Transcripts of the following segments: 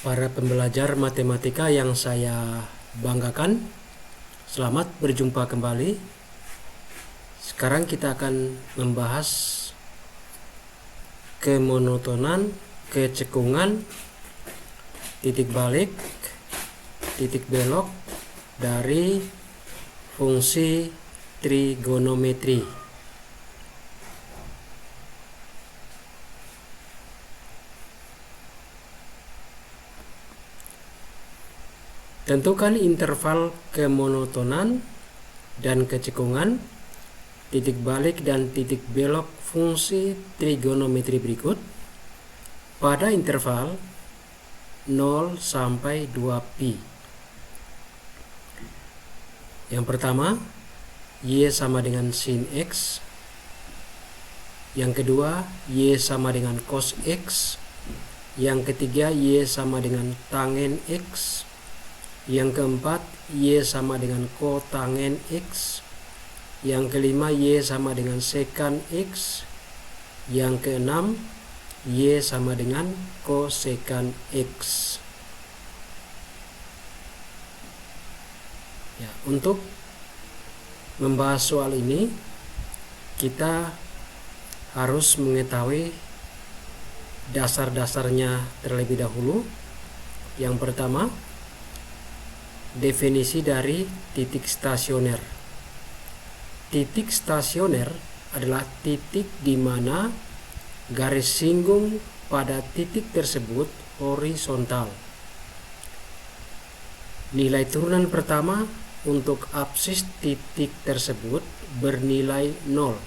Para pembelajar matematika yang saya banggakan, selamat berjumpa kembali. Sekarang kita akan membahas kemonotonan, kecekungan, titik balik, titik belok dari fungsi trigonometri. Tentukan interval kemonotonan dan kecekungan, titik balik dan titik belok fungsi trigonometri berikut pada interval 0 sampai 2pi. Yang pertama, Y sama dengan sin X. Yang kedua, Y sama dengan cos X. Yang ketiga, Y sama dengan tangen X. Yang keempat, Y sama dengan kotangen X. Yang kelima, Y sama dengan sekan X. Yang keenam, Y sama dengan kosekan X. Ya, untuk membahas soal ini, kita harus mengetahui dasar-dasarnya terlebih dahulu. Yang pertama, definisi dari titik stasioner. Titik stasioner adalah titik di mana garis singgung pada titik tersebut horizontal. Nilai turunan pertama untuk absis titik tersebut bernilai 0.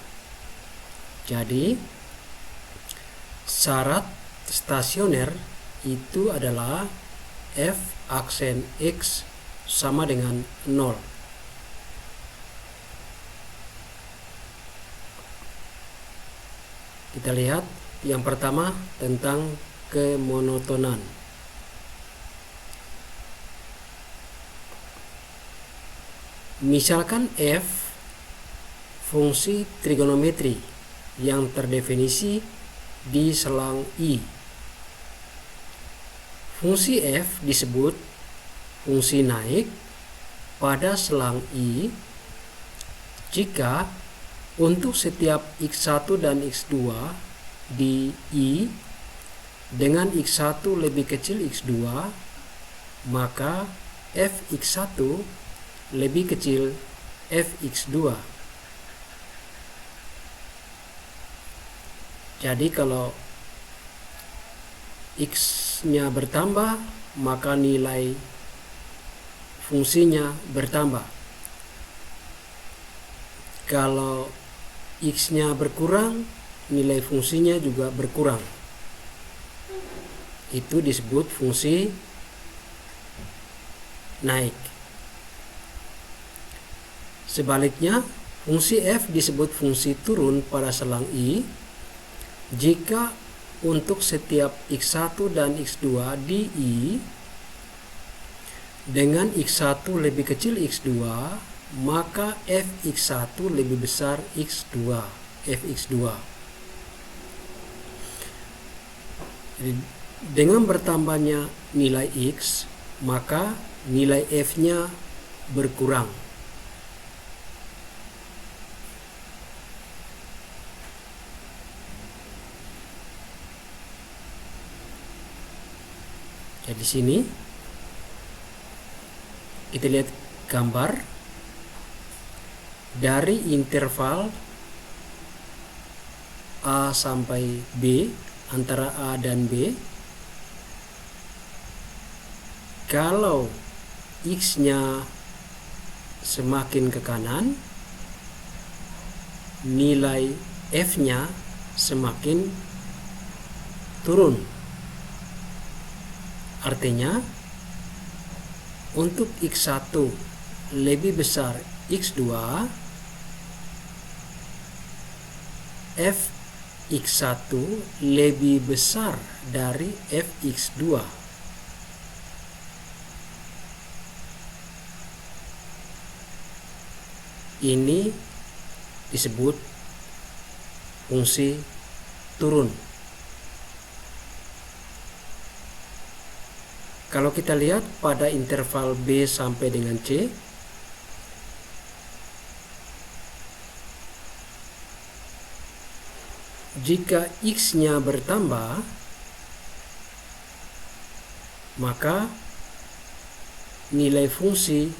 Jadi, syarat stasioner itu adalah F aksen X sama dengan 0. Kita lihat yang pertama tentang kemonotonan. Misalkan F fungsi trigonometri yang terdefinisi di selang I. Fungsi F disebut fungsi naik pada selang I jika untuk setiap X1 dan X2 di I dengan X1 lebih kecil X2, maka Fx1 lebih kecil Fx2. Jadi kalau X-nya bertambah, maka nilai fungsinya bertambah. Kalau X-nya berkurang, nilai fungsinya juga berkurang. Itu disebut fungsi naik. Sebaliknya, fungsi F disebut fungsi turun pada selang I jika untuk setiap X1 dan X2 di I dengan X1 lebih kecil X2, maka Fx1 lebih besar X2, Fx2. Jadi, dengan bertambahnya nilai X, maka nilai F-nya berkurang. Jadi di sini kita lihat gambar dari interval A sampai B, antara A dan B. Kalau X-nya semakin ke kanan, nilai F-nya semakin turun. Artinya, untuk X1 lebih besar X2, Fx1 lebih besar dari Fx2. Ini disebut fungsi turun. Kalau kita lihat pada interval B sampai dengan C, jika X-nya bertambah, maka nilai fungsi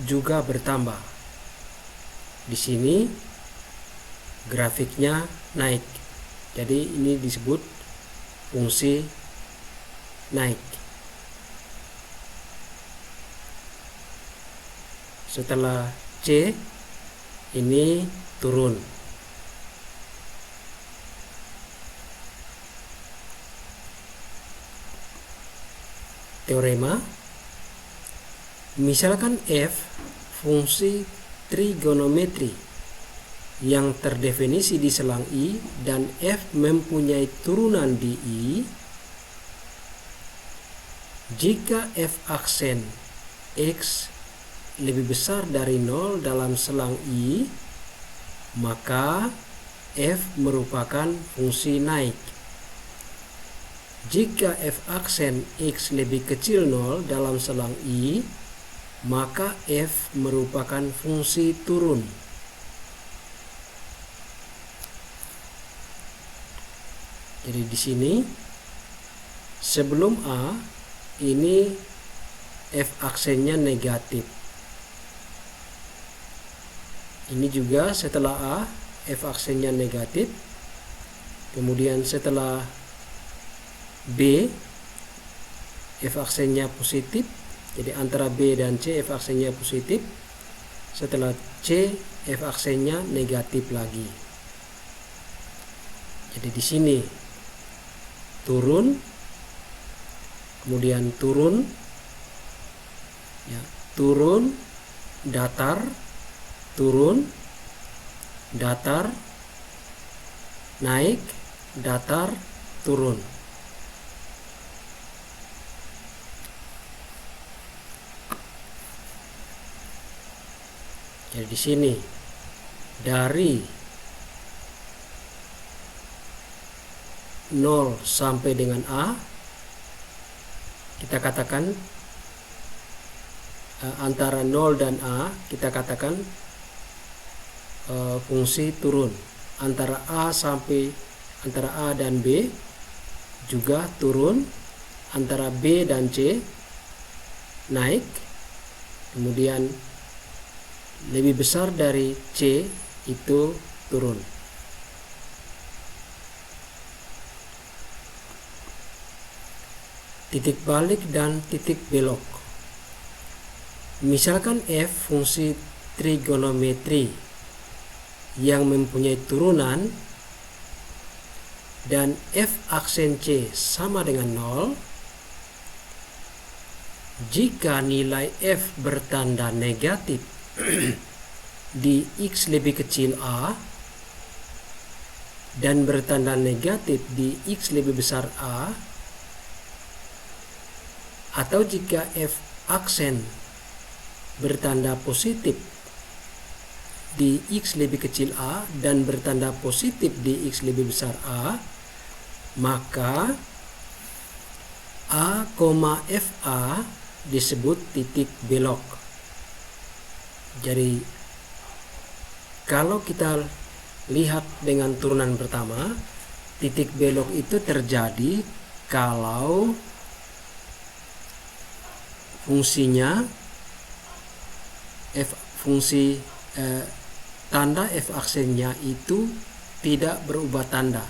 juga bertambah. Di sini grafiknya naik. Jadi ini disebut fungsi naik. Setelah C, ini turun. Teorema, misalkan F fungsi trigonometri yang terdefinisi di selang I dan F mempunyai turunan di I, jika F aksen X lebih besar dari 0 dalam selang I, maka F merupakan fungsi naik. Jika F aksen X lebih kecil 0 dalam selang I, maka F merupakan fungsi turun. Jadi di sini sebelum A ini F aksennya negatif. Ini juga setelah A F aksennya negatif. Kemudian setelah B F aksennya positif. Jadi antara B dan C F aksennya positif. Setelah C F aksennya negatif lagi. Jadi di sini turun, kemudian turun, ya, turun, datar, turun, datar, naik, datar, turun. Jadi di sini dari 0 sampai dengan A, kita katakan antara 0 dan A kita katakan fungsi turun. Antara A dan B juga turun. Antara B dan C naik. Kemudian lebih besar dari C itu turun. Titik balik dan titik belok. Misalkan F fungsi trigonometri yang mempunyai turunan dan F aksen C sama dengan 0, jika nilai F bertanda negatif di X lebih kecil A dan bertanda negatif di X lebih besar A, atau jika F aksen bertanda positif di X lebih kecil A dan bertanda positif di X lebih besar A, maka A, FA disebut titik belok. Jadi kalau kita lihat dengan turunan pertama, titik belok itu terjadi kalau fungsinya tanda F aksennya itu tidak berubah tanda,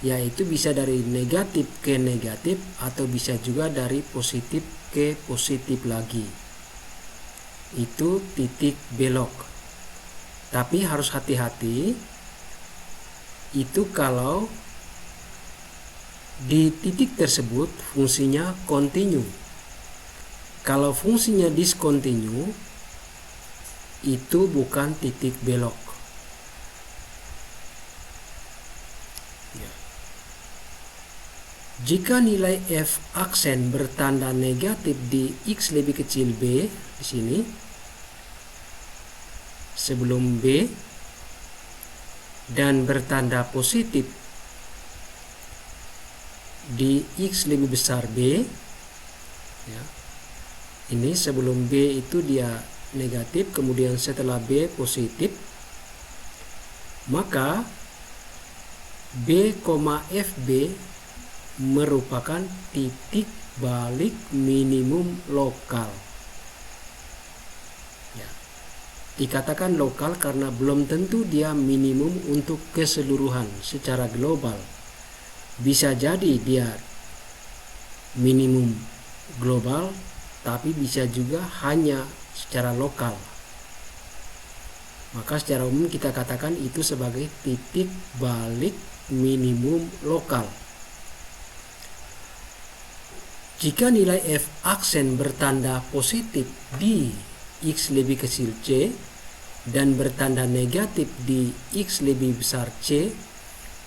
yaitu bisa dari negatif ke negatif atau bisa juga dari positif ke positif lagi. Itu titik belok. Tapi harus hati-hati, itu kalau di titik tersebut fungsinya kontinu. Kalau fungsinya diskontinu, itu bukan titik belok. Jika nilai F aksen bertanda negatif di X lebih kecil B, di sini sebelum B, dan bertanda positif di X lebih besar B, Ya. Ini sebelum B itu dia negatif, kemudian setelah B positif, maka B, FB merupakan titik balik minimum lokal. Ya. Dikatakan lokal karena belum tentu dia minimum untuk keseluruhan secara global. Bisa jadi dia minimum global, tapi bisa juga hanya secara lokal. Maka secara umum kita katakan itu sebagai titik balik minimum lokal. Jika nilai F aksen bertanda positif di X lebih kecil C dan bertanda negatif di X lebih besar C,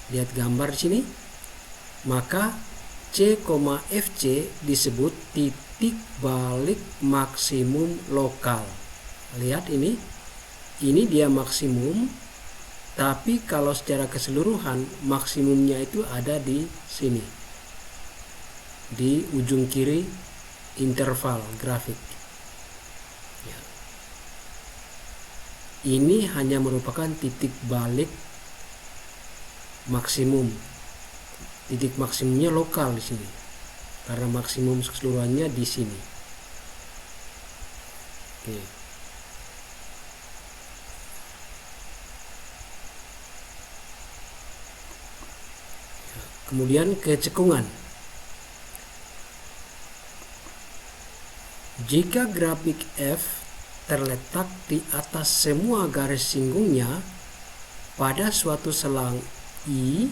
lihat gambar di sini, maka C, FC disebut titik balik maksimum lokal. Lihat ini dia maksimum, tapi kalau secara keseluruhan maksimumnya itu ada di sini, di ujung kiri interval grafik. Ya. Ini hanya merupakan titik balik maksimum. Titik maksimumnya lokal di sini, karena maksimum keseluruhannya di sini. Oke. Kemudian kecekungan. Jika grafik F terletak di atas semua garis singgungnya pada suatu selang I,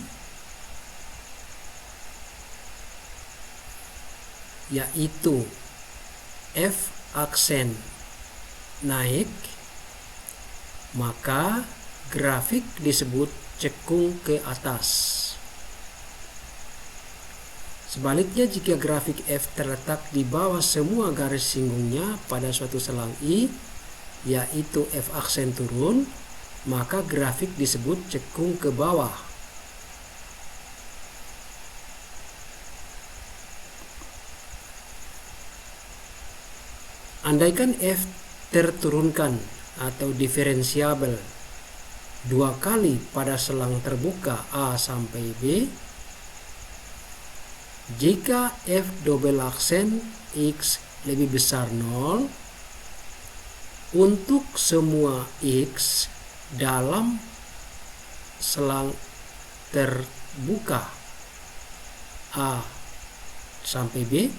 yaitu F aksen naik, maka grafik disebut cekung ke atas. Sebaliknya, jika grafik F terletak di bawah semua garis singgungnya pada suatu selang I, yaitu F aksen turun, maka grafik disebut cekung ke bawah. Andaikan F terturunkan atau diferensiabel dua kali pada selang terbuka A sampai B, jika F double aksen X lebih besar 0 untuk semua X dalam selang terbuka A sampai B,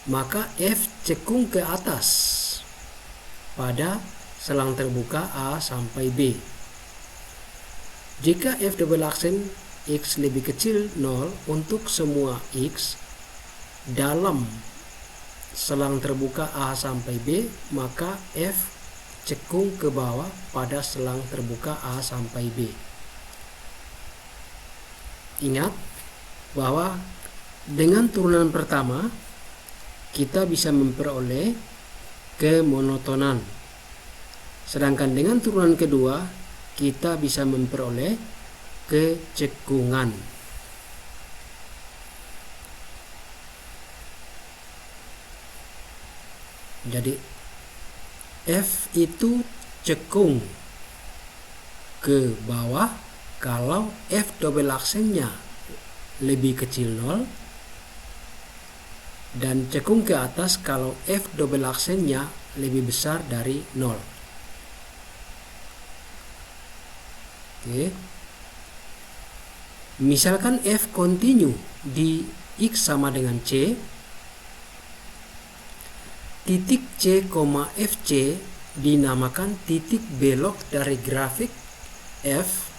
maka F cekung ke atas pada selang terbuka A sampai B. Jika F double aksen X lebih kecil 0 untuk semua X dalam selang terbuka A sampai B, maka F cekung ke bawah pada selang terbuka A sampai B. Ingat bahwa dengan turunan pertama kita bisa memperoleh kemonotonan, sedangkan dengan turunan kedua kita bisa memperoleh kecekungan. Jadi F itu cekung ke bawah kalau F double aksennya lebih kecil 0, dan cekung ke atas kalau F double aksennya lebih besar dari 0. Oke. Misalkan F continue di X sama dengan C, titik C, FC dinamakan titik belok dari grafik F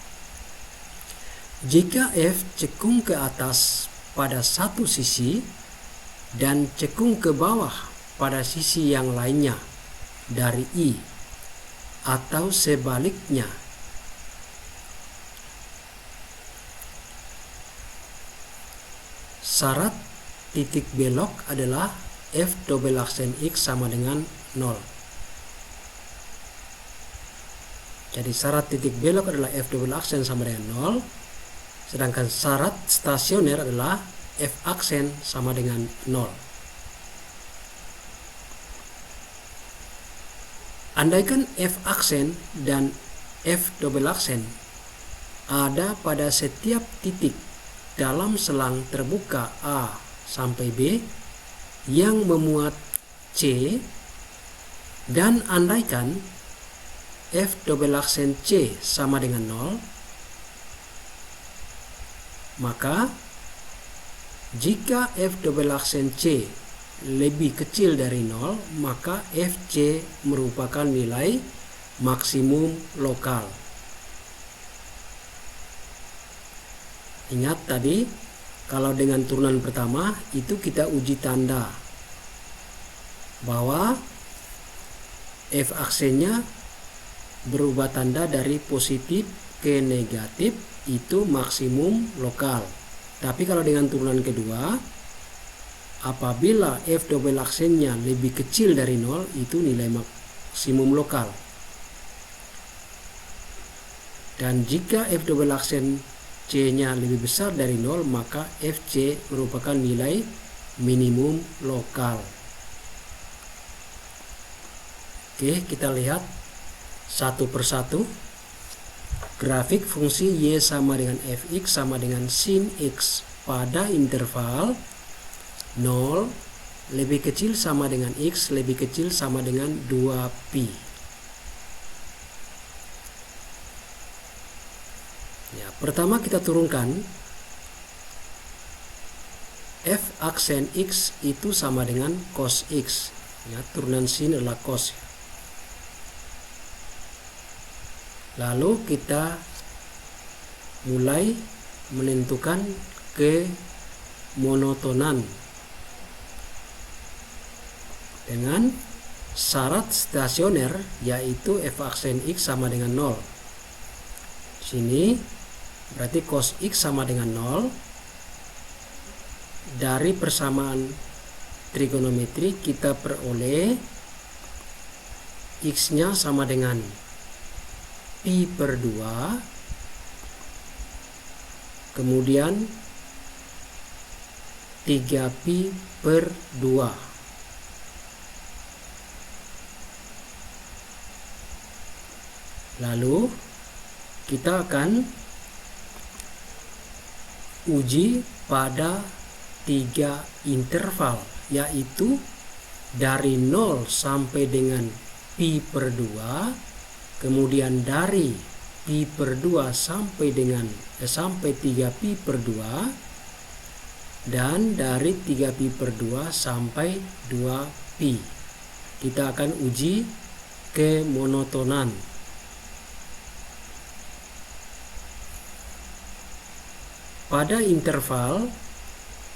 jika F cekung ke atas pada satu sisi dan cekung ke bawah pada sisi yang lainnya dari I, atau sebaliknya. Syarat titik belok adalah F double aksen X sama dengan 0. Jadi syarat titik belok adalah F double aksen sama dengan 0, sedangkan syarat stasioner adalah F aksen sama dengan 0. Andaikan F aksen dan F double aksen ada pada setiap titik dalam selang terbuka A sampai B yang memuat C, dan andaikan F double aksen C sama dengan 0, maka jika F double aksen C lebih kecil dari 0, maka FC merupakan nilai maksimum lokal. Ingat tadi, kalau dengan turunan pertama itu kita uji tanda bahwa F aksennya berubah tanda dari positif ke negatif, itu maksimum lokal. Tapi kalau dengan turunan kedua, apabila F double aksennya lebih kecil dari 0, itu nilai maksimum lokal. Dan jika F double aksen C-nya lebih besar dari 0, maka FC merupakan nilai minimum lokal. Oke, kita lihat satu persatu. Grafik fungsi Y sama dengan Fx sama dengan sin X pada interval 0 lebih kecil sama dengan X lebih kecil sama dengan 2pi. Ya, pertama kita turunkan F aksen X itu sama dengan cos X. Ya, turunan sin adalah cos. Lalu kita mulai menentukan kemonotonan dengan syarat stasioner, yaitu F aksen X sama dengan 0. Sini berarti cos X sama dengan 0. Dari persamaan trigonometri kita peroleh X-nya sama dengan pi per 2, kemudian 3pi per 2. Lalu kita akan uji pada 3 interval, yaitu dari 0 sampai dengan pi per 2, kemudian dari pi per 2 sampai 3pi per 2, dan dari 3pi per 2 sampai 2pi. Kita akan uji kemonotonan. Pada interval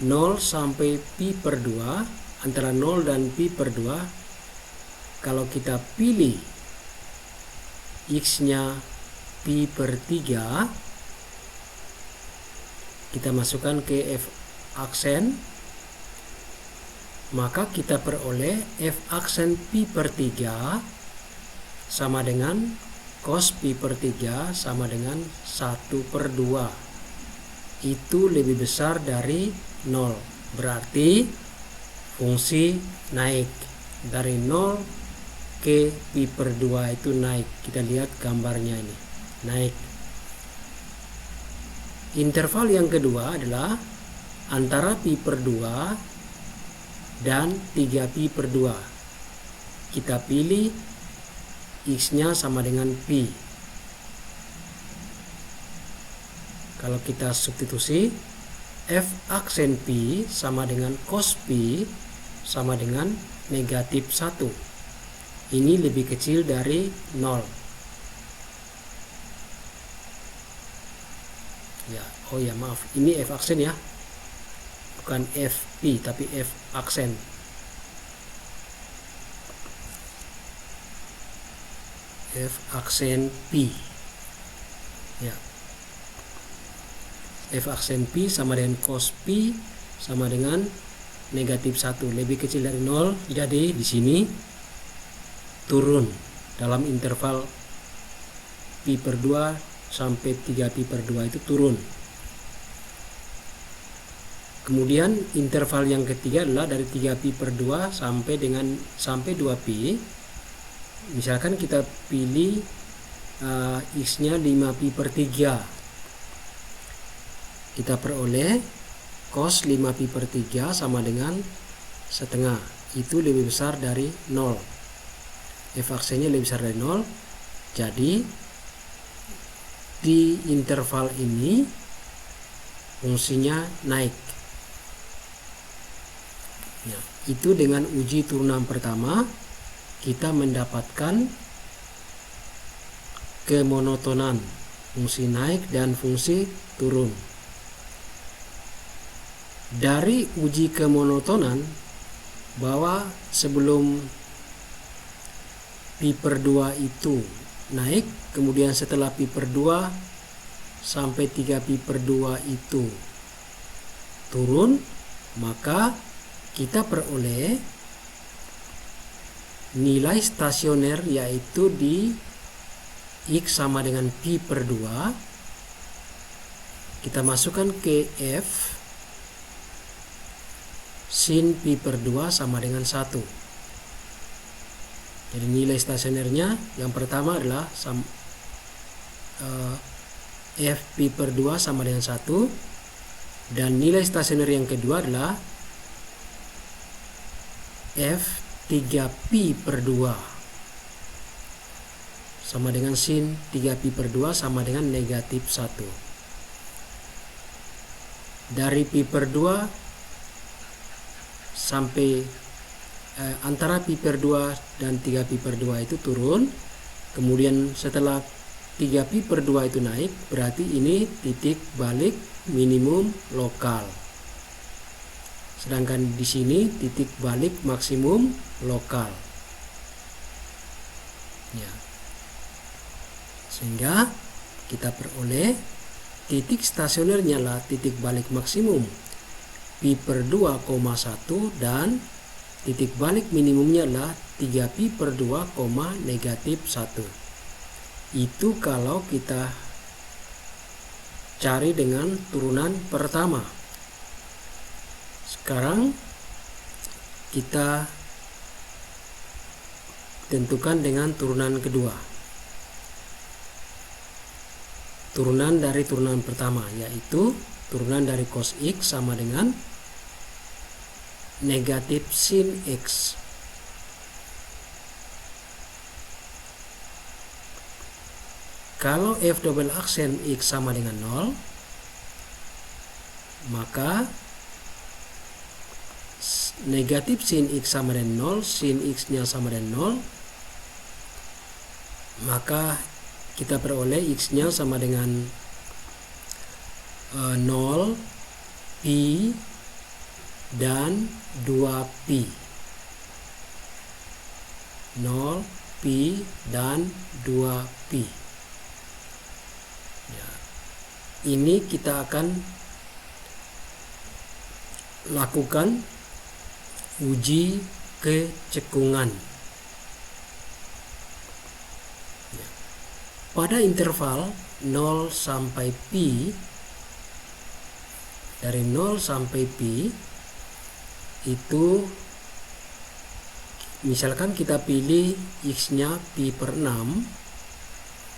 0 sampai pi per 2, antara 0 dan pi per 2, kalau kita pilih X-nya pi per 3, kita masukkan ke F aksen, maka kita peroleh F aksen pi per 3 sama dengan cos pi per 3 sama dengan 1 per 2. Itu lebih besar dari 0. Berarti fungsi naik dari 0 ke pi per 2 itu naik. Kita lihat gambarnya ini, naik. Interval yang kedua adalah antara pi per 2 dan 3pi per 2. Kita pilih X-nya sama dengan pi. Kalau kita substitusi, F aksen pi sama dengan cos pi sama dengan negatif 1. Ini lebih kecil dari 0. Ya, oh ya maaf, ini F aksen ya, bukan F pi tapi F aksen. F aksen pi. Ya. F aksen pi sama dengan cos pi sama dengan negatif 1, lebih kecil dari 0. Jadi di sini turun dalam interval pi per 2 sampai 3pi per 2 itu turun. Kemudian interval yang ketiga adalah dari 3pi per 2 sampai 2pi. Misalkan kita pilih X-nya 5pi per 3. Kita peroleh cos 5pi per 3 sama dengan setengah. Itu lebih besar dari 0. F aksennya lebih besar dari 0. Jadi di interval ini fungsinya naik. Ya, itu dengan uji turunan pertama kita mendapatkan kemonotonan fungsi naik dan fungsi turun. Dari uji kemonotonan bahwa sebelum pi per 2 itu naik, kemudian setelah pi per 2 sampai 3pi per 2 itu turun, maka kita peroleh nilai stasioner yaitu di X sama dengan pi per 2. Kita masukkan ke F, sin pi per 2 sama dengan 1. Jadi nilai stasionernya yang pertama adalah F pi per 2 sama dengan 1, dan nilai stasioner yang kedua adalah F 3pi per 2 sama dengan sin 3pi per 2 sama dengan negatif 1. Dari pi per 2 sampai antara pi per 2 dan 3pi per 2 itu turun. Kemudian setelah 3pi per 2 itu naik, berarti ini titik balik minimum lokal. Sedangkan di sini titik balik maksimum lokal. Ya. Sehingga kita peroleh titik stasionernya lah titik balik maksimum pi per 2,1 dan titik balik minimumnya adalah 3pi per 2, negatif 1. Itu kalau kita cari dengan turunan pertama. Sekarang kita tentukan dengan turunan kedua. Turunan dari turunan pertama, yaitu turunan dari cos X sama dengan negatif sin X. Kalau F double aksen X sama dengan 0, maka negatif sin X sama dengan 0, sin X nya sama dengan 0, maka kita peroleh X nya sama dengan 0, pi, dan 2pi. 0, pi, dan 2pi. Ya. Ini kita akan lakukan uji kecekungan. Ya. Pada interval 0 sampai pi, dari 0 sampai pi itu misalkan kita pilih X nya pi per 6,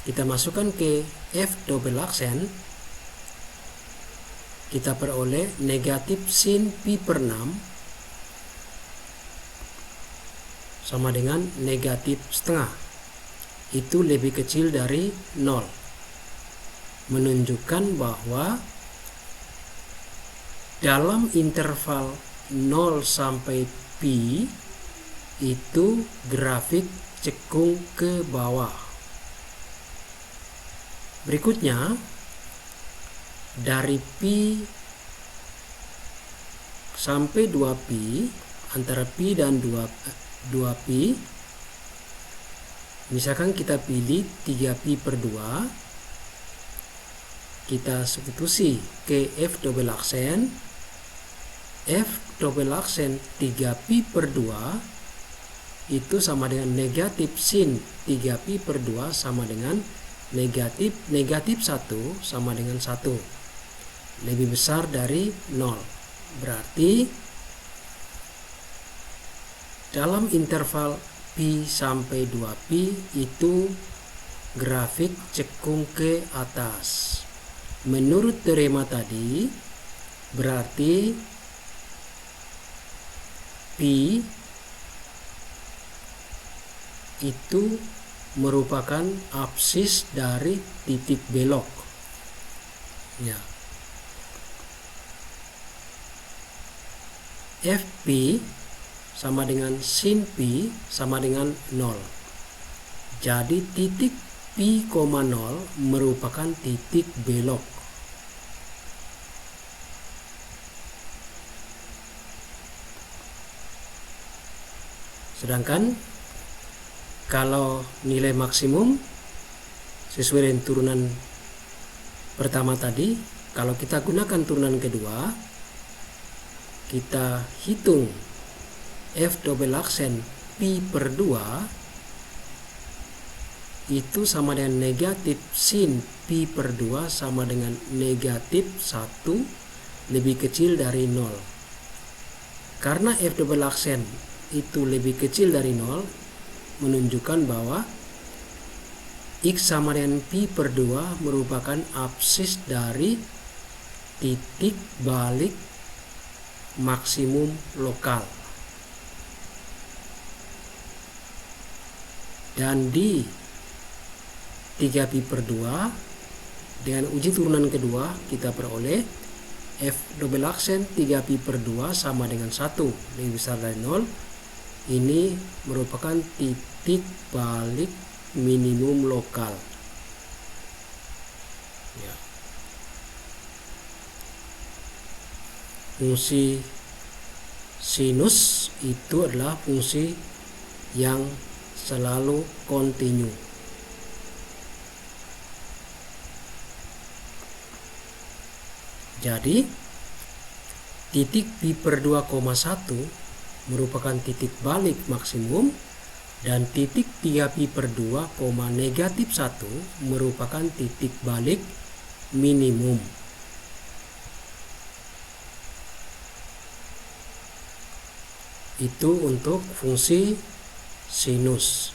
kita masukkan ke F double aksen, kita peroleh negatif sin pi per 6 sama dengan negatif setengah. Itu lebih kecil dari 0, menunjukkan bahwa dalam interval 0 sampai pi itu grafik cekung ke bawah. Berikutnya, dari pi sampai 2pi, antara pi dan 2pi, misalkan kita pilih 3pi per 2, kita substitusi ke F double aksen. F double aksen 3pi per 2 itu sama dengan negatif sin 3pi per 2 sama dengan negatif 1 sama dengan 1. Lebih besar dari 0. Berarti dalam interval Pi sampai 2Pi itu grafik cekung ke atas. Menurut teorema tadi, berarti Pi itu merupakan absis dari titik belok. Ya. Fp sama dengan sin Pi sama dengan 0. Jadi titik Pi, 0 merupakan titik belok. Sedangkan kalau nilai maksimum sesuai dengan turunan pertama tadi, kalau kita gunakan turunan kedua, kita hitung F double aksen Pi per 2 itu sama dengan negatif sin Pi per 2 sama dengan negatif 1 lebih kecil dari 0. Karena F double aksen itu lebih kecil dari 0, menunjukkan bahwa X sama dengan Pi per 2 merupakan absis dari titik balik maksimum lokal. Dan di 3Pi per 2 dengan uji turunan kedua kita peroleh F double aksen 3Pi per 2 sama dengan 1 lebih besar dari 0. Ini merupakan titik balik minimum lokal. Ya. Fungsi sinus itu adalah fungsi yang selalu kontinu. Jadi titik Pi per 2,1 merupakan titik balik maksimum dan titik 3Pi per 2, negatif 1 merupakan titik balik minimum. Itu untuk fungsi sinus.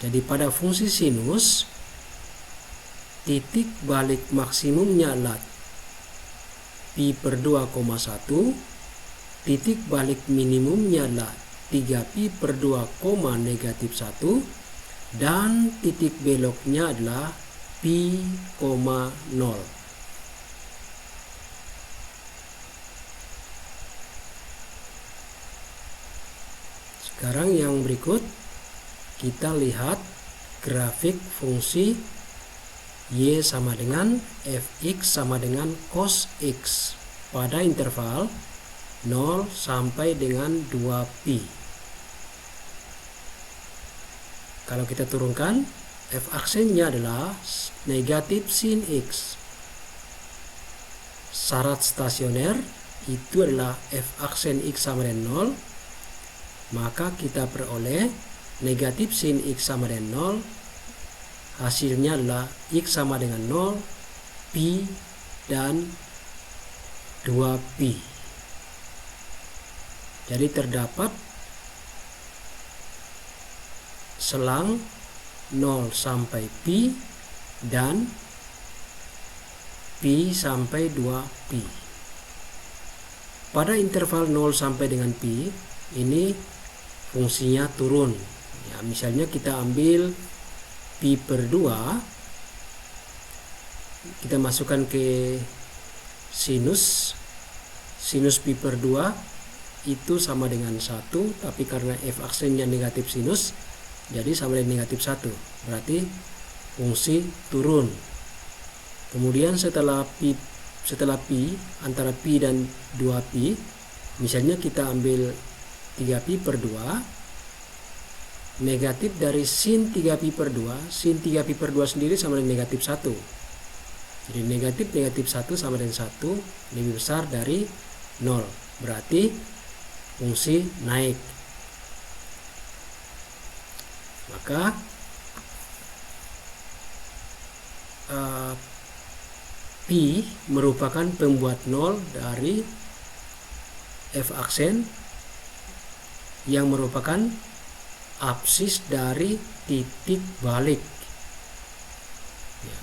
Jadi pada fungsi sinus, titik balik maksimumnya adalah Pi per 2,1, titik balik minimumnya adalah 3Pi per 2, negatif 1, dan titik beloknya adalah Pi, 0. Sekarang yang berikut kita lihat grafik fungsi Y sama dengan Fx sama dengan cos X pada interval 0 sampai dengan 2Pi. Kalau kita turunkan, F aksennya adalah negatif sin X. Syarat stasioner itu adalah F aksen X sama dengan 0. Maka kita peroleh negatif sin X sama dengan 0. Hasilnya adalah X sama dengan 0, Pi, dan 2Pi. Jadi terdapat selang 0 sampai Pi dan Pi sampai 2Pi. Pada interval 0 sampai dengan Pi, ini fungsinya turun. Ya, misalnya kita ambil Pi per 2, kita masukkan ke sinus Pi per 2 itu sama dengan 1, tapi karena F aksennya negatif sinus, jadi sama dengan negatif 1, berarti fungsi turun. Kemudian setelah Pi antara Pi dan 2Pi, misalnya kita ambil 3Pi per 2, negatif dari sin 3Pi per 2, sin 3Pi per 2 sendiri sama dengan negatif 1. Jadi negatif 1 sama dengan 1 lebih besar dari 0. Berarti fungsi naik. Maka Pi merupakan pembuat 0 dari F aksen yang merupakan absis dari titik balik. Ya,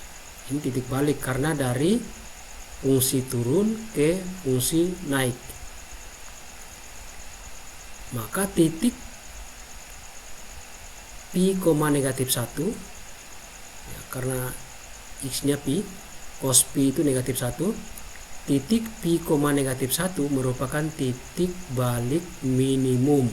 ini titik balik karena dari fungsi turun ke fungsi naik. Maka titik pi, negatif 1, ya, karena x-nya pi, cos pi itu negatif 1, titik pi, negatif 1 merupakan titik balik minimum.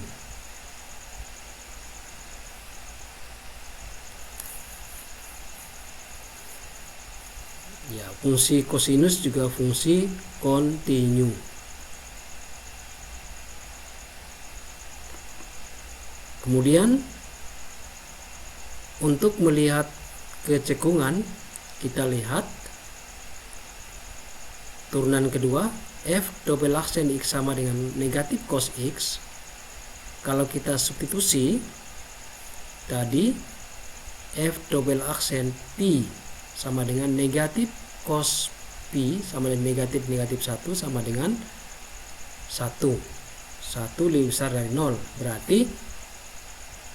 Ya, fungsi kosinus juga fungsi kontinu. Kemudian untuk melihat kecekungan, kita lihat turunan kedua, f double aksen x sama dengan negatif cos x. Kalau kita substitusi tadi, f double aksen pi sama dengan negatif cos pi sama dengan negatif 1 sama dengan 1. 1 lebih besar dari 0. Berarti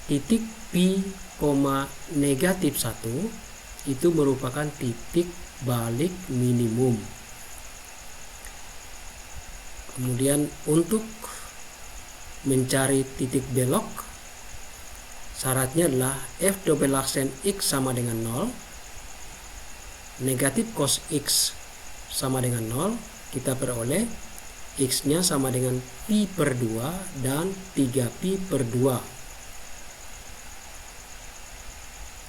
titik pi, negatif 1 itu merupakan titik balik minimum. Kemudian untuk mencari titik belok, syaratnya adalah f double aksen x sama dengan 0, negatif cos x sama dengan 0, kita peroleh x-nya sama dengan pi per 2 dan 3pi per 2.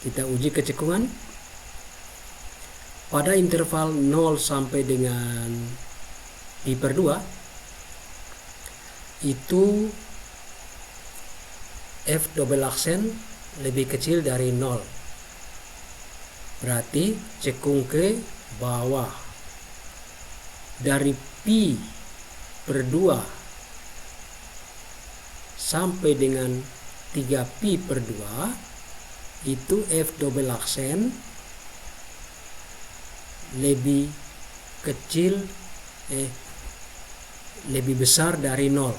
Kita uji kecekungan pada interval 0 sampai dengan pi per 2 itu f double aksen lebih kecil dari 0. Berarti cekung ke bawah. Dari pi per 2 sampai dengan 3pi per 2 itu f double aksen lebih kecil, lebih besar dari 0.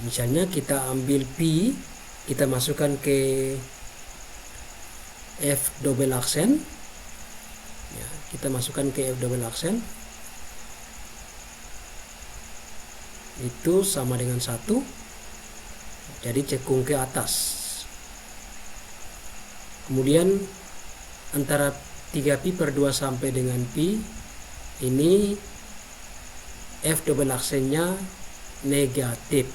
Misalnya kita ambil pi, kita masukkan ke f double aksen, ya, kita masukkan ke f double aksen, itu sama dengan 1, jadi cekung ke atas. Kemudian antara 3pi per 2 sampai dengan pi, ini f double aksennya negatif.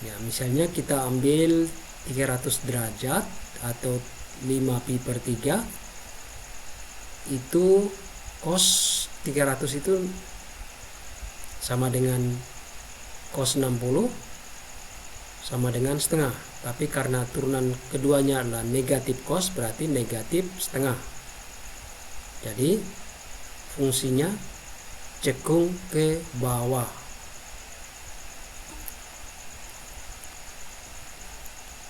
Ya, misalnya kita ambil 300 derajat atau 5pi per 3, itu cos 300 itu sama dengan cos 60 sama dengan setengah. Tapi karena turunan keduanya adalah negatif cos, berarti negatif setengah. Jadi fungsinya cekung ke bawah.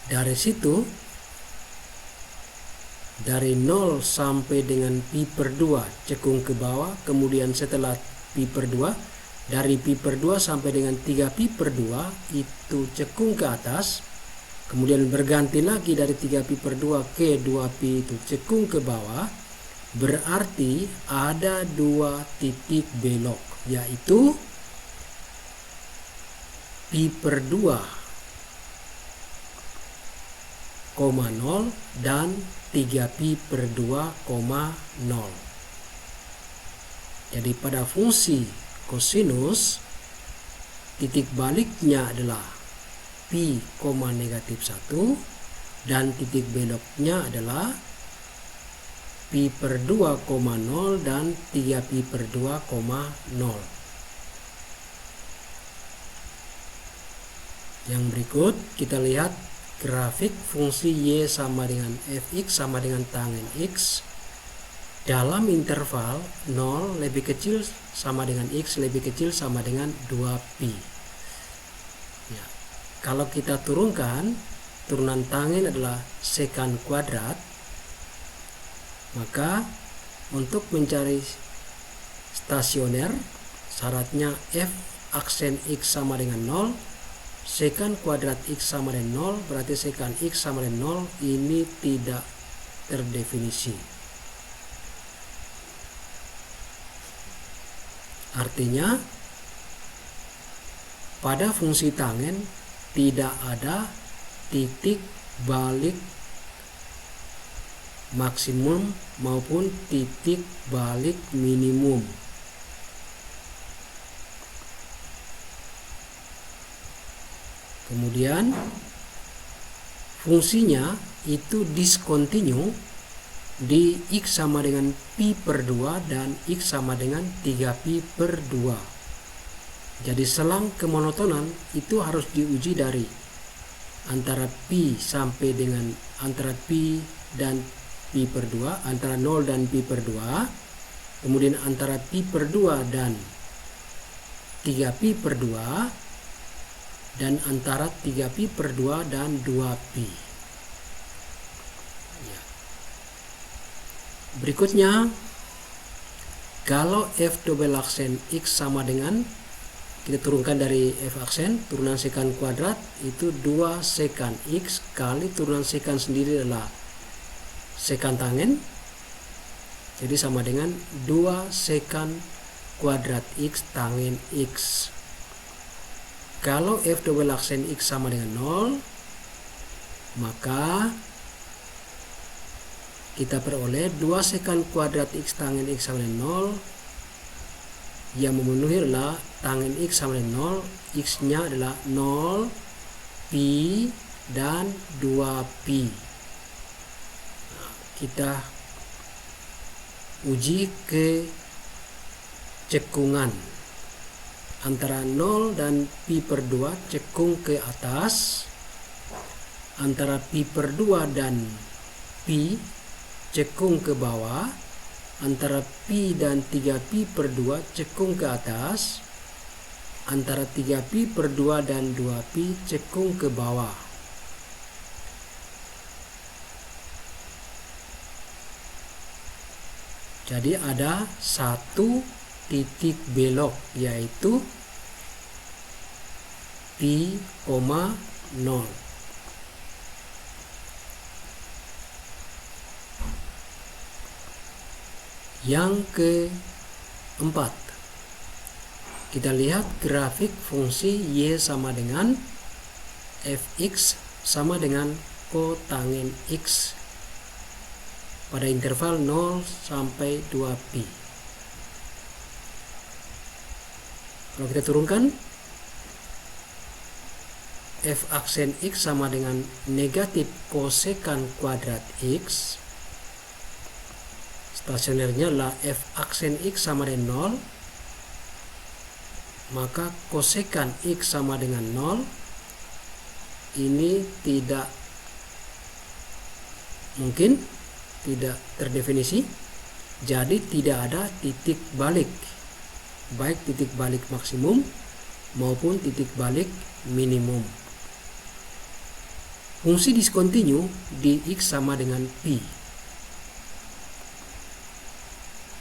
Dari situ, dari 0 sampai dengan pi per 2 cekung ke bawah. Kemudian setelah pi per 2, dari pi per 2 sampai dengan 3pi per 2 itu cekung ke atas. Kemudian berganti lagi dari 3pi per 2 ke 2pi itu cekung ke bawah. Berarti ada 2 titik belok, yaitu pi per 2,0 dan 3pi per 2,0. Jadi pada fungsi kosinus, titik baliknya adalah pi, negatif 1 dan titik beloknya adalah pi per 2,0 dan 3pi per 2,0. Yang berikut kita lihat grafik fungsi y sama dengan fx sama dengan tangen x dalam interval 0 lebih kecil sama dengan x lebih kecil sama dengan 2pi. Ya, kalau kita turunkan, turunan tangen adalah sekant kuadrat, maka untuk mencari stasioner syaratnya f aksen x sama dengan 0, Sekan kuadrat X sama dengan 0, berarti sekan X sama dengan 0 ini tidak terdefinisi. Artinya, pada fungsi tangen tidak ada titik balik maksimum maupun titik balik minimum. Kemudian fungsinya itu discontinue di X sama dengan pi per 2 dan X sama dengan 3pi per 2. Jadi selang kemonotonan itu harus diuji dari antara pi sampai dengan antara pi dan pi per 2, antara 0 dan pi per 2, kemudian antara pi per 2 dan 3pi per 2, dan antara 3pi per 2 dan 2pi. Ya. Berikutnya, kalau f double aksen X sama dengan, kita turunkan dari f aksen, turunan sekan kuadrat itu 2 sekan X kali turunan sekan sendiri adalah sekan tangen. Jadi sama dengan 2 sekan kuadrat X tangen X. Kalau f double aksen X sama dengan 0, maka kita peroleh 2 sekan kuadrat X tangen X sama dengan 0, yang memenuhi adalah tangen X sama dengan 0, X-nya adalah 0, pi, dan 2pi. Nah, kita uji ke cekungan antara 0 dan pi per 2 cekung ke atas, antara pi per 2 dan pi cekung ke bawah, antara pi dan 3pi per 2 cekung ke atas, antara 3pi per 2 dan 2pi cekung ke bawah. Jadi ada satu titik belok, yaitu pi, 0. Yang keempat, kita lihat grafik fungsi y sama dengan fx sama dengan kotangen x pada interval 0 sampai 2pi. Kalau kita turunkan, f aksen X sama dengan negatif kosekan kuadrat X. Stasionernya adalah f aksen X sama dengan 0. Maka kosekan X sama dengan 0 ini tidak mungkin, tidak terdefinisi. Jadi tidak ada titik balik, baik titik balik maksimum maupun titik balik minimum. Fungsi discontinue di X sama dengan pi.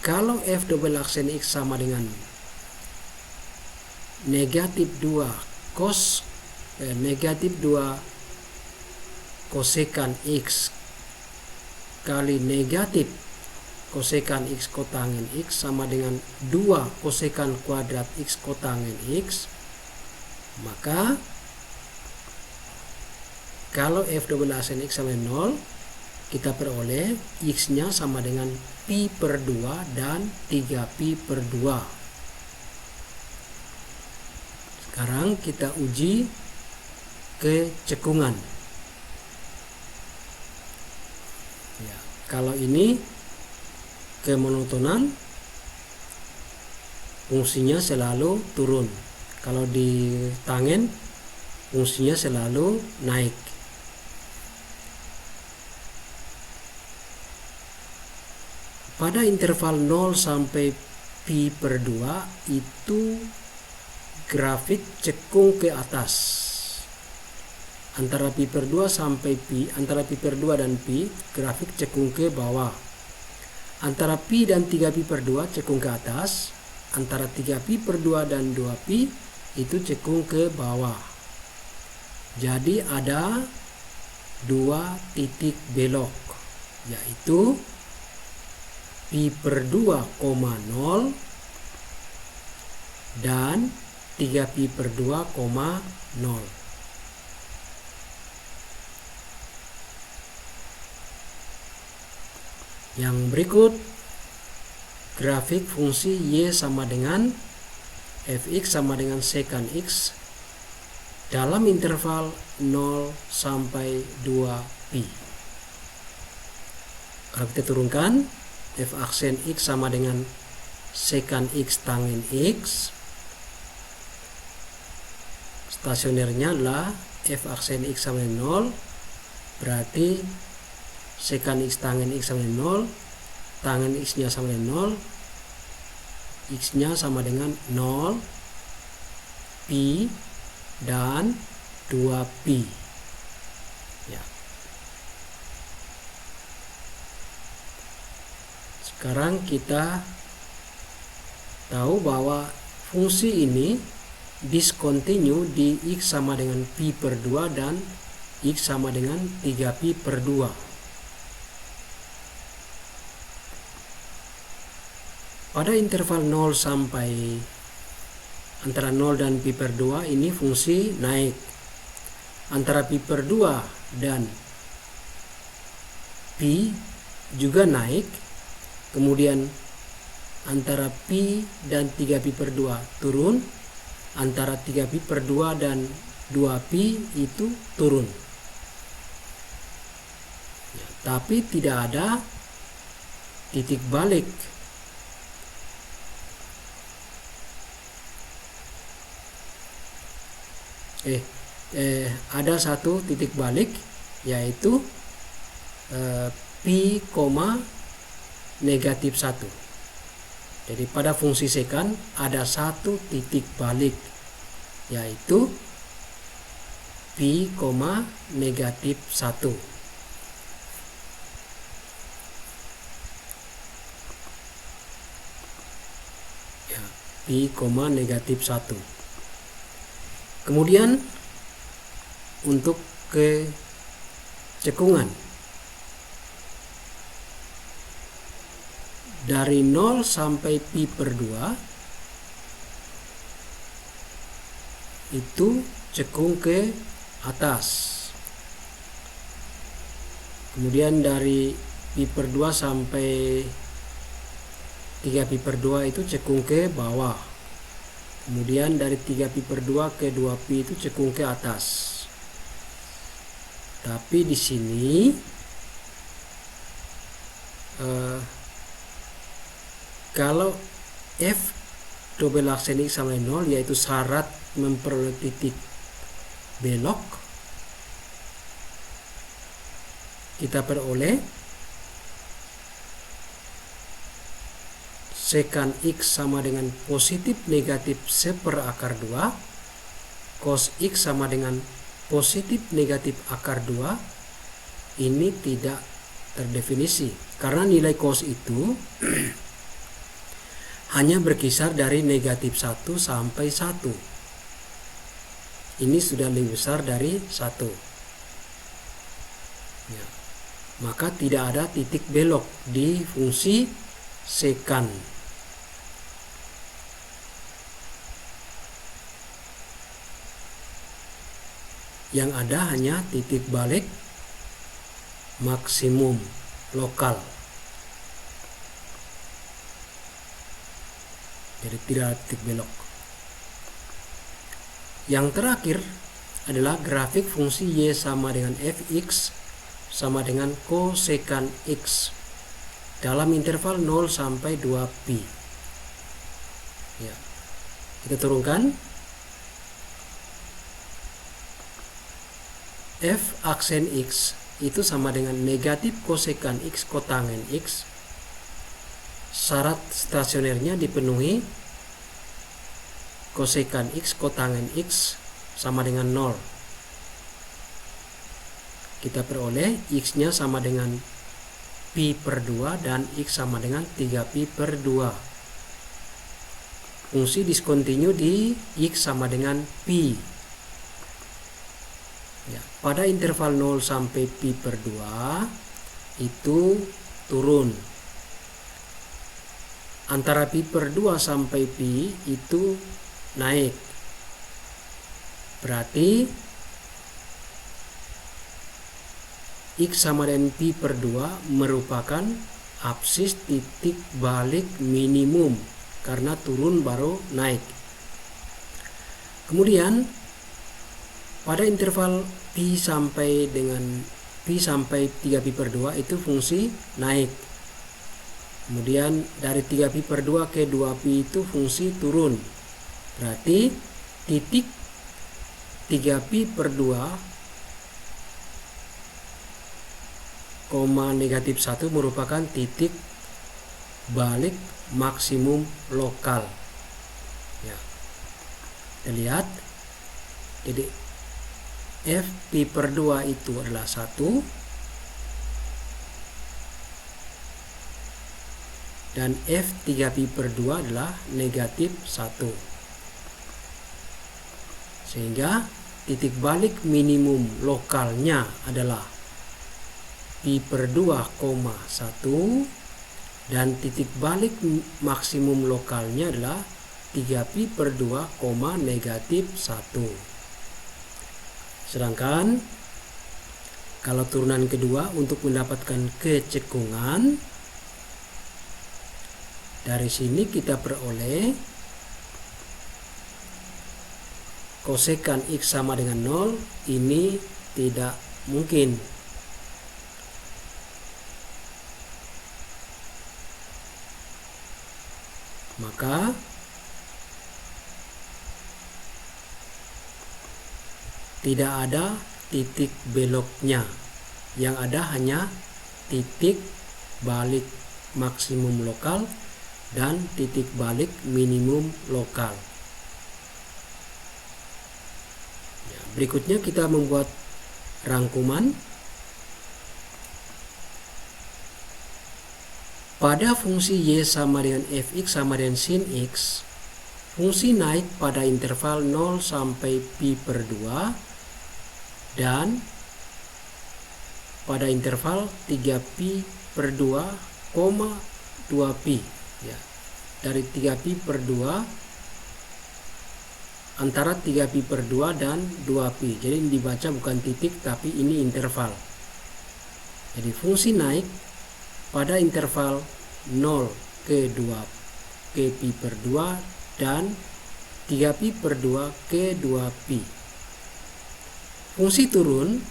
Kalau f double aksen X sama dengan negatif 2 kosekan X kali negatif kosekan X kotangen X sama dengan 2 kosekan kuadrat X kotangen X, maka kalau f double aksen X sama dengan 0, kita peroleh X-nya sama dengan pi per 2 dan 3pi per 2. Sekarang kita uji ke cekungan. Ya, kalau ini kemonotonan, fungsinya selalu turun. Kalau di tangen, fungsinya selalu naik. Pada interval 0 sampai pi per 2 itu grafik cekung ke atas. Antara pi per 2 sampai pi, antara pi per 2 dan pi, grafik cekung ke bawah. Antara pi dan 3pi per 2 cekung ke atas. Antara 3pi per 2 dan 2pi itu cekung ke bawah. Jadi ada dua titik belok, yaitu pi per 2, 0 dan 3pi per 2, 0. Yang berikut grafik fungsi y sama dengan fx sama dengan secant x dalam interval 0 sampai 2pi. Kalau kita turunkan, f aksen x sama dengan secant x tangent x. Stasionernya adalah f aksen x sama dengan 0, berarti secant x tangent x sama dengan 0, tangent x nya sama dengan 0, x nya sama dengan 0, pi dan 2pi. Ya. Sekarang kita tahu bahwa fungsi ini discontinue di x sama dengan pi per 2 dan x sama dengan 3pi per 2. Pada interval 0 sampai antara 0 dan pi per 2 ini fungsi naik. Antara pi per 2 dan pi juga naik. Kemudian antara pi dan 3pi per 2 turun. Antara 3pi per 2 dan 2pi itu turun. Ya, tapi tidak ada titik balik. Ada satu titik balik, yaitu pi, negatif 1. Jadi pada fungsi secant ada satu titik balik, yaitu pi, negatif 1. Ya, pi, negatif 1. Kemudian untuk kecekungan dari 0 sampai pi per 2 itu cekung ke atas. Kemudian dari pi per 2 sampai 3pi per 2 itu cekung ke bawah. Kemudian dari 3pi per 2 ke 2pi itu cekung ke atas. Tapi di sini kalau f double aksen x sama 0, yaitu syarat memperoleh titik belok, kita peroleh secant x sama dengan positif negatif seperakar 2, cos x sama dengan positif negatif akar 2. Ini tidak terdefinisi karena nilai cos itu hanya berkisar dari negatif 1 sampai 1. Ini sudah lebih besar dari 1. Ya. Maka tidak ada titik belok di fungsi secant. Yang ada hanya titik balik maksimum lokal. Jadi tidak ada titik belok. Yang terakhir adalah grafik fungsi y sama dengan fx sama dengan cosecant x dalam interval 0 sampai 2pi. Ya. Kita turunkan. F aksen x itu sama dengan negatif cosecant x kotangen x. Syarat stasionernya dipenuhi. Cosecant x kotangen x sama dengan 0. Kita peroleh x nya sama dengan pi per 2 dan x sama dengan 3pi per 2. Fungsi discontinue di x sama dengan pi. Ya, pada interval 0 sampai pi per 2 itu turun. Antara pi per 2 sampai pi itu naik. Berarti X sama dengan pi per 2 merupakan absis titik balik minimum, karena turun baru naik. Kemudian pada interval pi sampai 3 pi per 2 itu fungsi naik. Kemudian dari 3 pi per 2 ke 2 pi itu fungsi turun. Berarti titik 3 pi per 2, negatif 1 merupakan titik balik maksimum lokal. Ya. Kita lihat. Jadi F pi per 2 itu adalah 1. Dan F 3 pi per 2 adalah negatif 1. Sehingga titik balik minimum lokalnya adalah pi per 2,1 dan titik balik maksimum lokalnya adalah 3 pi per 2, negatif 1. Sedangkan kalau turunan kedua untuk mendapatkan kecekungan, dari sini kita peroleh kosekan X sama dengan 0 ini tidak mungkin. Maka tidak ada titik beloknya. Yang ada hanya titik balik maksimum lokal dan titik balik minimum lokal. Ya, berikutnya kita membuat rangkuman. Pada fungsi Y sama dengan Fx sama dengan sin X, fungsi naik pada interval 0 sampai pi per 2 dan pada interval 3 pi per 2, 2 pi. Ya. Dari 3 pi per 2 antara 3 pi per 2 dan 2 pi. Jadi ini dibaca bukan titik tapi ini interval. Jadi fungsi naik pada interval 0 ke 2 ke pi per 2 dan 3 pi per 2 ke 2 pi. Fungsi turun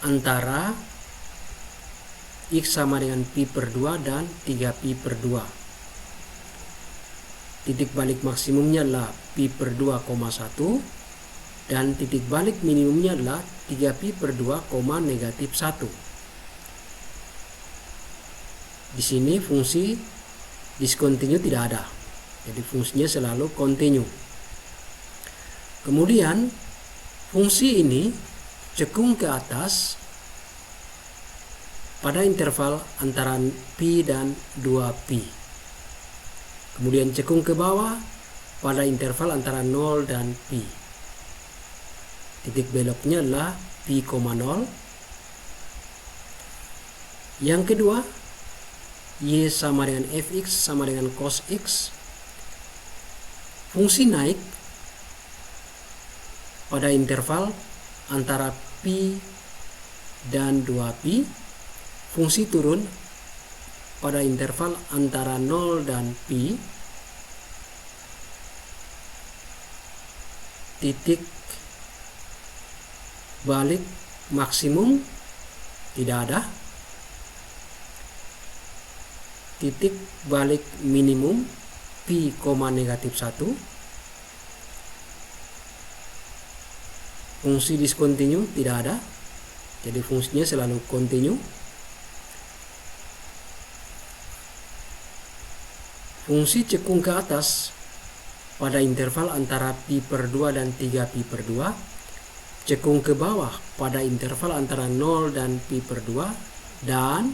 antara X sama dengan pi per 2 dan 3 pi per 2. Titik balik maksimumnya adalah pi per 2,1 dan titik balik minimumnya adalah 3 pi per 2, negatif 1. Di sini fungsi discontinue tidak ada. Jadi fungsinya selalu continue. Kemudian fungsi ini cekung ke atas pada interval antara pi dan 2 pi. Kemudian cekung ke bawah pada interval antara 0 dan pi. Titik beloknya adalah pi, 0. Yang kedua, Y sama dengan Fx sama dengan cos X. Fungsi naik pada interval antara pi dan 2 pi. Fungsi turun pada interval antara 0 dan pi. Titik balik maksimum tidak ada. Titik balik minimum pi, negatif 1. Fungsi discontinue tidak ada. Jadi fungsinya selalu continue. Fungsi cekung ke atas pada interval antara pi per 2 dan 3 pi per 2. Cekung ke bawah pada interval antara 0 dan pi per 2 dan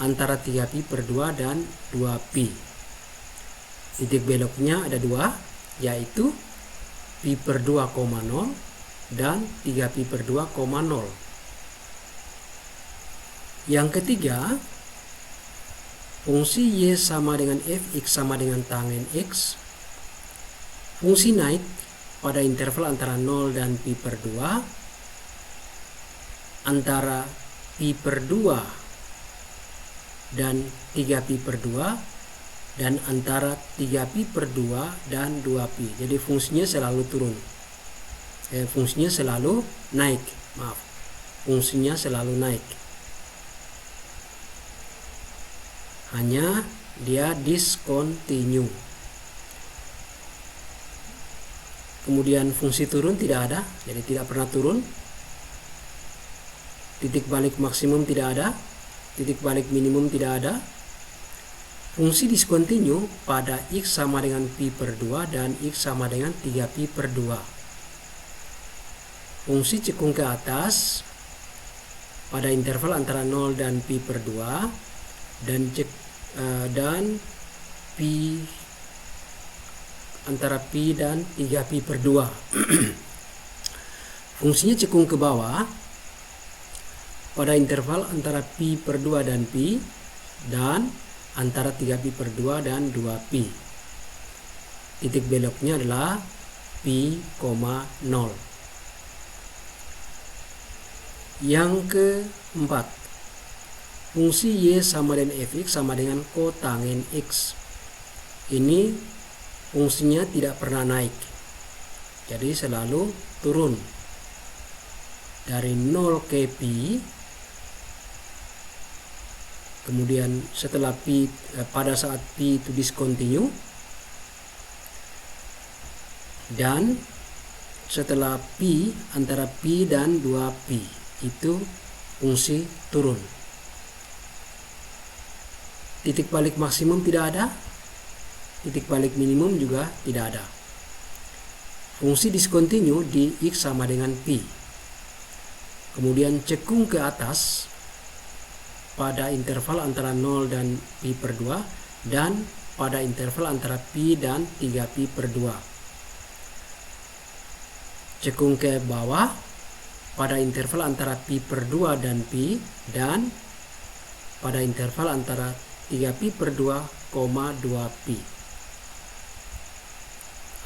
antara 3 pi per 2 dan 2 pi. Titik beloknya ada 2, yaitu pi per 2,0 dan 3pi per 2, 0. Yang ketiga, fungsi Y sama dengan Fx sama dengan tangen X. Fungsi naik pada interval antara 0 dan pi per 2, antara pi per 2 dan 3pi per 2, dan antara 3pi per 2 dan 2pi. Jadi fungsinya selalu turun. Fungsinya selalu naik. Fungsinya selalu naik. Hanya dia discontinue. Kemudian fungsi turun tidak ada, jadi tidak pernah turun. Titik balik maksimum tidak ada, titik balik minimum tidak ada. Fungsi discontinue pada X sama dengan pi per 2 dan X sama dengan 3pi per 2. Fungsi cekung ke atas pada interval antara 0 dan pi per 2 dan pi antara pi dan 3pi per 2. Fungsinya cekung ke bawah pada interval antara pi per 2 dan pi, dan antara 3pi per 2 dan 2pi. Titik beloknya adalah pi, 0. Yang keempat, fungsi Y sama dengan Fx sama dengan kotangen X. Ini fungsinya tidak pernah naik, jadi selalu turun dari 0 ke pi. Kemudian setelah pi, pada saat pi itu discontinue, dan setelah pi, antara pi dan 2pi itu fungsi turun. Titik balik maksimum tidak ada, titik balik minimum juga tidak ada. Fungsi discontinue di X sama dengan pi. Kemudian cekung ke atas pada interval antara 0 dan pi per 2, dan pada interval antara pi dan 3pi per 2. Cekung ke bawah pada interval antara pi per 2 dan pi, dan pada interval antara 3pi per 2, 2pi.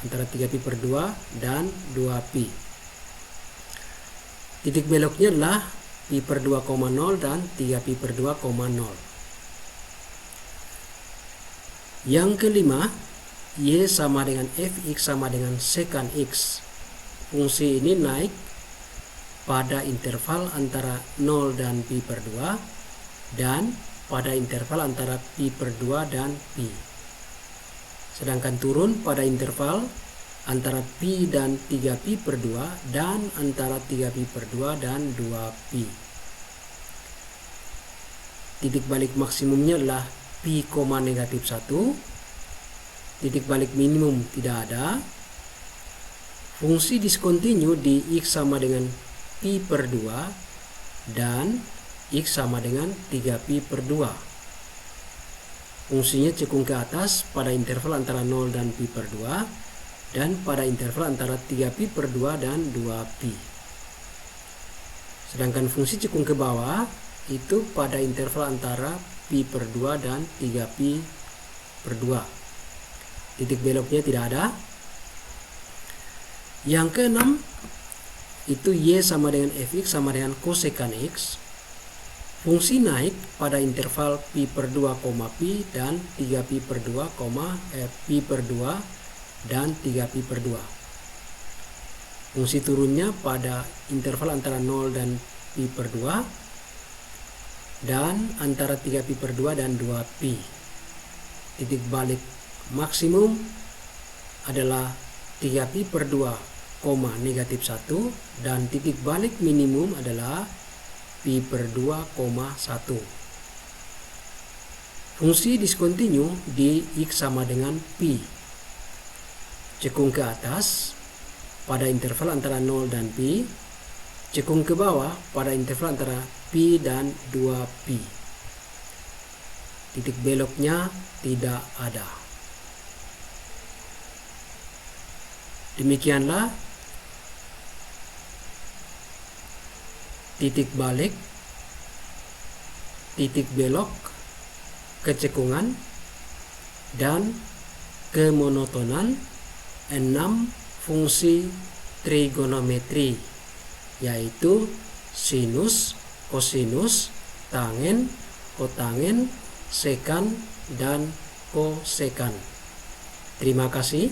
Antara 3pi per 2 dan 2pi. Titik beloknya adalah pi per 2, 0 dan 3pi per 2, 0. Yang kelima, Y sama dengan Fx sama dengan secant X. Fungsi ini naik pada interval antara 0 dan pi per 2, dan pada interval antara pi per 2 dan pi. Sedangkan turun pada interval antara pi dan 3pi per 2, dan antara 3pi per 2 dan 2pi. Titik balik maksimumnya adalah pi, negatif 1. Titik balik minimum tidak ada. Fungsi discontinue di X sama dengan pi per 2 dan X sama dengan 3pi per 2. Fungsinya cekung ke atas pada interval antara 0 dan pi per 2, dan pada interval antara 3pi per 2 dan 2pi. Sedangkan fungsi cekung ke bawah itu pada interval antara pi per 2 dan 3pi per 2. Titik beloknya tidak ada. Yang keenam, itu Y sama dengan Fx sama dengan cosecant X. Fungsi naik pada interval pi per 2, pi dan 3pi per 2, pi per 2 dan 3pi per 2. Fungsi turunnya pada interval antara 0 dan pi per 2, dan antara 3pi per 2 dan 2pi. Titik balik maksimum adalah 3pi per 2, negatif 1, dan titik balik minimum adalah pi per 2, 1. Fungsi discontinue di X sama dengan pi. Cekung ke atas pada interval antara 0 dan pi. Cekung ke bawah pada interval antara pi dan 2pi. Titik beloknya tidak ada. Demikianlah titik balik, titik belok, kecekungan, dan kemonotonan 6 fungsi trigonometri, yaitu sinus, kosinus, tangen, kotangen, sekan, dan kosekan. Terima kasih.